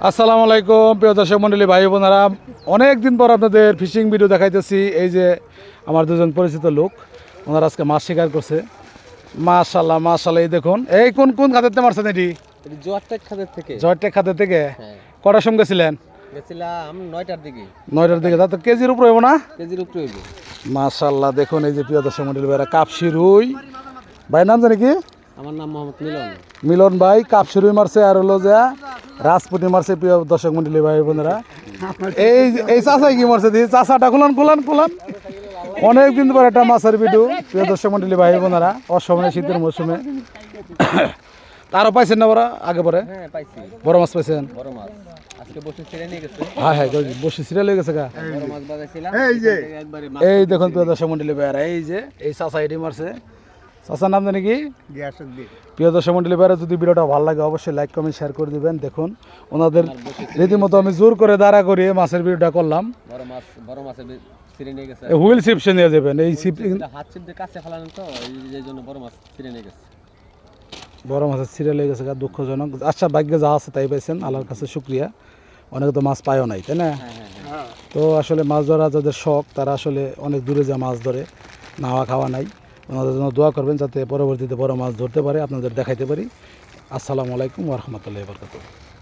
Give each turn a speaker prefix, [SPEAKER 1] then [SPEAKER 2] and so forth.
[SPEAKER 1] আসসালামু আলাইকুম প্রিয় দর্শক মণ্ডলী ভাই বোনেরা, অনেক দিন পর আপনাদের ফিশিং ভিডিও দেখাইতেছি। এই যে আমার দুজন পরিচিত লোক, ওনারা আজকে মাছ শিকার করছে। মাশাল্লাহ মাশাল্লাহ, এই দেখুন, এই কোন কোন খাতেতে মারছেন? এটি
[SPEAKER 2] জোয়ারটেক খাদের থেকে।
[SPEAKER 1] জয়টেক খাতে থেকে
[SPEAKER 2] হ্যাঁ,
[SPEAKER 1] কটার সময় গেছিলেন?
[SPEAKER 2] গেছিলাম 9টার দিকে।
[SPEAKER 1] 9টার দিকে। তা তো কেজির উপরে হইব না?
[SPEAKER 2] কেজির উপরে হইব।
[SPEAKER 1] মাশাল্লাহ, দেখুন এই যে প্রিয় দর্শক মণ্ডলী ভাইরা, কাপসি রুই। ভাইয়ের নাম জানি কি?
[SPEAKER 2] আমার নাম মোহাম্মদ মিলন।
[SPEAKER 1] মিলন ভাই কাপসি রুই মারছে, আর হলো যে রাজপুটি মারছে। প্রিয় দর্শক মণ্ডলী ভাই বোনেরা, এই এই চাষাই কি মারছে? দিদি চাষাটা খুলান খুলান খুলান। অনেক দিন পর একটা মাছের ভিডিও প্রিয় দর্শক মণ্ডলী ভাই বোনেরা, অসময়ে শীতের মৌসুমে। তারও পাইছেন না ওরা আগে পরে?
[SPEAKER 2] হ্যাঁ, পাইছি
[SPEAKER 1] বড় মাছ পাইছেন?
[SPEAKER 2] বড় মাছ। আজকে বসে ছেড়ে নিয়ে গেছে।
[SPEAKER 1] হ্যাঁ হ্যাঁ, বসে সিরিয়াল হয়ে গেছে গা।
[SPEAKER 2] বড় মাছ বাজাইছিলাম। একবারে মাছ।
[SPEAKER 1] এই দেখুন প্রিয় দর্শক মণ্ডলী ভাইরা, এই যে এই চাষা এটি মারছে। চাষার নাম জানি কি? প্রিয় দর্শক মণ্ডলী ভাইরা, যদি ভিডিওটা ভালো লাগে অবশ্যই লাইক কমেন্ট শেয়ার করে দিবেন। দেখুন ওনাদের রীতিমতো আমি জোর করে দাঁড়া করিয়ে মাছের ভিডিওটা করলাম।
[SPEAKER 2] বড় মাছ ছিঁড়ে নিয়ে গেছে।
[SPEAKER 1] হুইল সিপশন নিয়ে যাবেন। এই সিপ
[SPEAKER 2] হাত ছিপ দিয়ে কাছে ফেলানো তো, এই জন্য বড় মাছ ছিঁড়ে নিয়ে গেছে।
[SPEAKER 1] বড় মাছের সিরিয়াল হয়ে গেছে গা, দুঃখজনক। আচ্ছা, ভাগ্যে যা আছে তাই পাইছেন, আল্লাহর কাছে শুক্রিয়া। অনেকে তো মাছ পায়ও নাই, তাই না? তো আসলে মাছ ধরা যাদের শখ, তারা আসলে অনেক দূরে যা মাছ ধরে, নাওয়া খাওয়া নাই। ওনাদের জন্য দোয়া করবেন যাতে পরবর্তীতে বড় মাছ ধরতে পারে, আপনাদের দেখাইতে পারি। আসসালামু আলাইকুম ওয়া রাহমাতুল্লাহি ওয়া বারাকাতুহু।